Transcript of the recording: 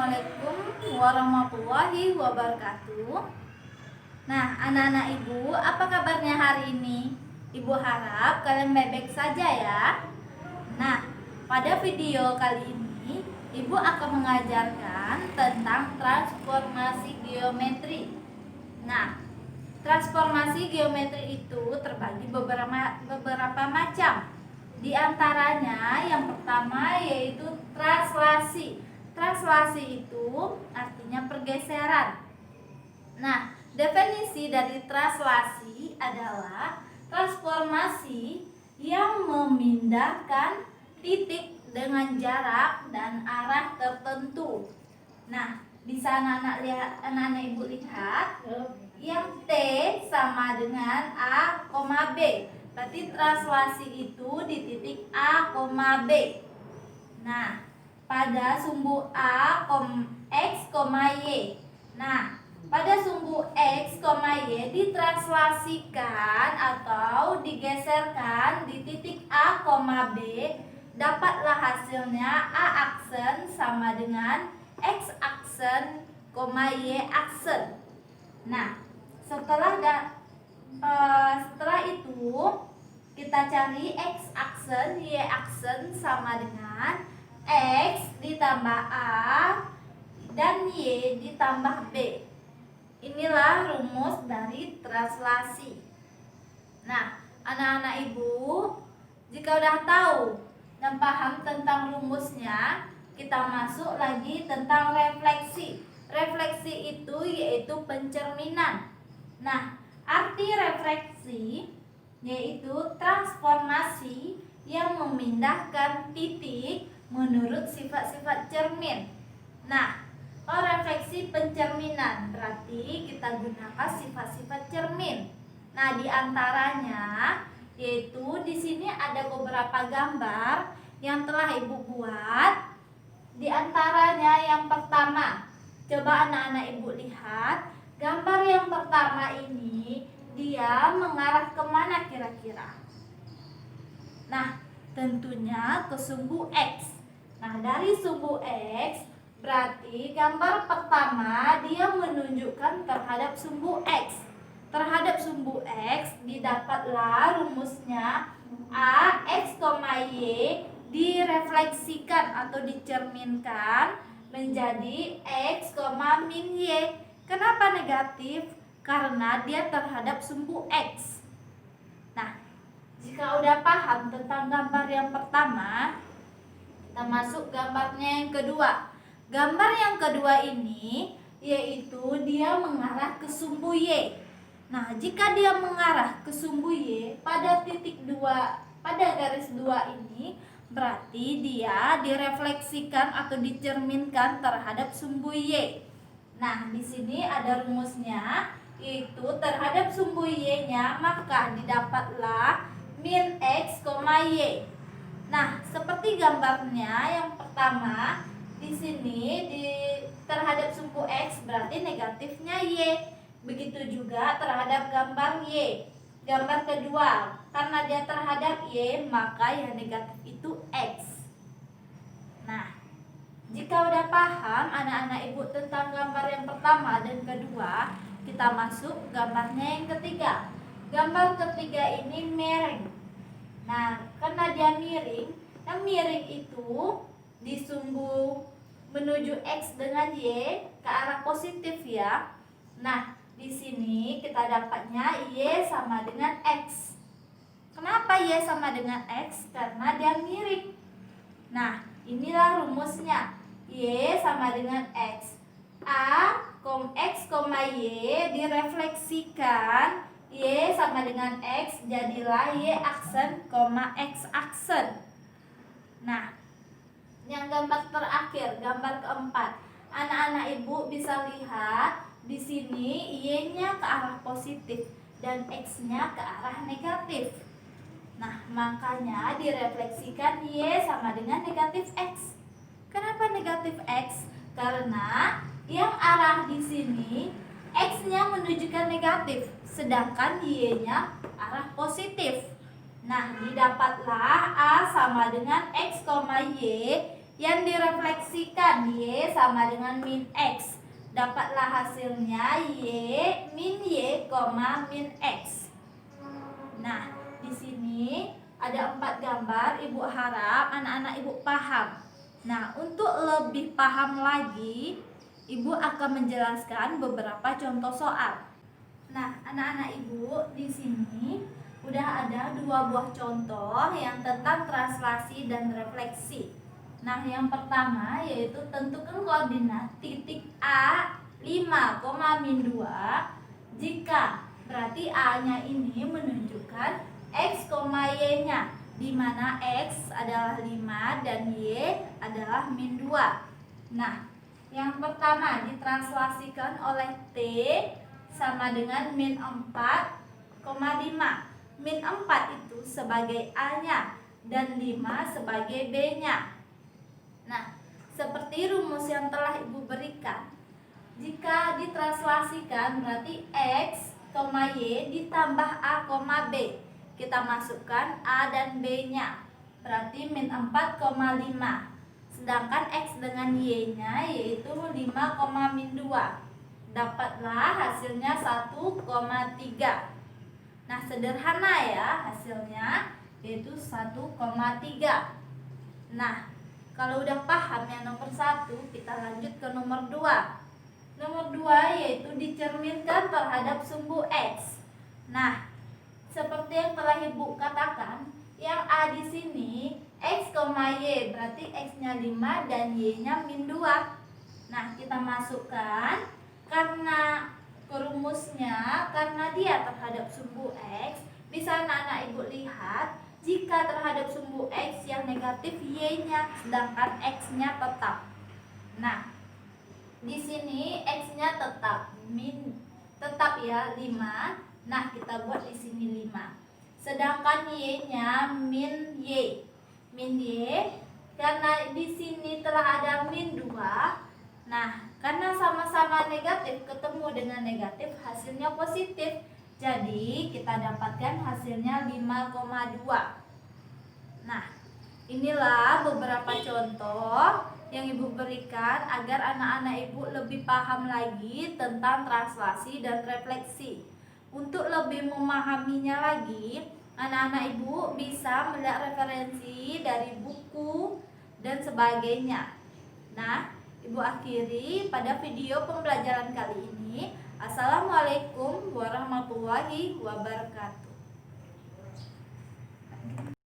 Assalamualaikum warahmatullahi wabarakatuh. Nah, anak-anak ibu, apa kabarnya hari ini? Ibu harap kalian baik-baik saja ya. Nah, pada video kali ini ibu akan mengajarkan tentang transformasi geometri. Nah, transformasi geometri itu terbagi beberapa macam. Di antaranya yang pertama yaitu translasi. Translasi itu artinya pergeseran. Nah, definisi dari translasi adalah transformasi yang memindahkan titik dengan jarak dan arah tertentu. Nah, di sana anak-anak ibu lihat yang T sama dengan A, B. Berarti translasi itu di titik A, B. Nah, pada sumbu A, X, Y. Nah, pada sumbu X, Y ditranslasikan atau digeserkan di titik A, B, dapatlah hasilnya A aksen sama dengan X aksen, Y aksen. Nah, setelah itu kita cari X aksen, Y aksen sama dengan X ditambah A dan Y ditambah B. Inilah rumus dari translasi. Nah, anak-anak ibu, jika udah tahu dan paham tentang rumusnya, kita masuk lagi tentang refleksi. Refleksi itu yaitu pencerminan. Nah, arti refleksi yaitu transformasi yang memindahkan titik menurut sifat-sifat cermin. Nah, refleksi pencerminan berarti kita gunakan sifat-sifat cermin. Nah, di antaranya yaitu di sini ada beberapa gambar yang telah ibu buat. Di antaranya yang pertama, coba anak-anak ibu lihat gambar yang pertama ini dia mengarah kemana kira-kira? Nah, tentunya ke sumbu X. Nah, dari sumbu X berarti gambar pertama dia menunjukkan terhadap sumbu X. Terhadap sumbu X didapatlah rumusnya A, X, Y direfleksikan atau dicerminkan menjadi X, min Y. Kenapa negatif? Karena dia terhadap sumbu X. Nah, jika udah paham tentang gambar yang pertama, kita masuk gambarnya yang kedua. Gambar yang kedua ini yaitu dia mengarah ke sumbu Y. Nah, jika dia mengarah ke sumbu Y pada titik 2, pada garis 2 ini, berarti dia direfleksikan atau dicerminkan terhadap sumbu Y. Nah, di sini ada rumusnya, yaitu terhadap sumbu Y-nya maka didapatlah min X, Y. Nah, seperti gambarnya yang pertama, di sini terhadap sumbu X berarti negatifnya Y. Begitu juga terhadap gambar Y. Gambar kedua, karena dia terhadap Y, maka yang negatif itu X. Nah, jika udah paham anak-anak ibu tentang gambar yang pertama dan kedua, kita masuk gambarnya yang ketiga. Gambar ketiga ini miring. Nah, karena dia miring, yang miring itu di sumbu menuju X dengan Y ke arah positif ya. Nah, di sini kita dapatnya Y sama dengan X. Kenapa Y sama dengan X? Karena dia miring. Nah, inilah rumusnya. Y sama dengan X. A, X, Y direfleksikan Y sama dengan X, jadilah Y aksen, X aksen. Nah, yang gambar terakhir, gambar keempat, anak-anak ibu bisa lihat di sini Y-nya ke arah positif dan X-nya ke arah negatif. Nah, makanya direfleksikan Y sama dengan negatif X. Kenapa negatif X? Karena yang arah di sini X-nya menunjukkan negatif, sedangkan Y-nya arah positif. Nah, didapatlah A sama dengan X, Y Yang direfleksikan Y sama dengan min X. Dapatlah hasilnya Y, min Y, min X. Nah, di sini ada 4 gambar. Ibu harap anak-anak ibu paham. Nah, untuk lebih paham lagi, ibu akan menjelaskan beberapa contoh soal. Nah, anak-anak ibu di sini udah ada 2 buah contoh yang tentang translasi dan refleksi. Nah, yang pertama yaitu tentukan koordinat titik A 5, min 2 jika berarti A-nya ini menunjukkan X, Y-nya, di mana X adalah 5 dan Y adalah min 2. Nah, yang pertama ditranslasikan oleh T sama dengan min 4, 5. Min 4 itu sebagai A-nya dan 5 sebagai B-nya. Nah, seperti rumus yang telah ibu berikan, jika ditranslasikan berarti X, Y ditambah A, B. Kita masukkan A dan B-nya, berarti min 4, 5. Sedangkan X dengan Y-nya yaitu 5, min 2. Dapatlah hasilnya 1,3. Nah, sederhana ya hasilnya, yaitu 1,3. Nah, kalau udah paham yang nomor 1, kita lanjut ke nomor 2. Nomor 2 yaitu dicerminkan terhadap sumbu X. Nah, seperti yang telah ibu katakan, yang A di sini X, Y, berarti X-nya 5 dan Y-nya min 2. Nah, kita masukkan karena rumusnya, karena dia terhadap sumbu X, bisa anak-anak ibu lihat jika terhadap sumbu X yang negatif Y-nya, sedangkan X-nya tetap. Nah, di sini X-nya tetap ya 5. Nah, kita buat di sini 5. Sedangkan Y-nya min Y. Min Y karena di sini telah ada min 2. Nah, karena sama-sama negatif ketemu dengan negatif, hasilnya positif. Jadi, kita dapatkan hasilnya 5,2. Nah, inilah beberapa contoh yang ibu berikan agar anak-anak ibu lebih paham lagi tentang translasi dan refleksi. Untuk lebih memahaminya lagi, anak-anak ibu bisa melihat referensi dari buku dan sebagainya. Nah, ibu akhiri pada video pembelajaran kali ini. Assalamualaikum warahmatullahi wabarakatuh.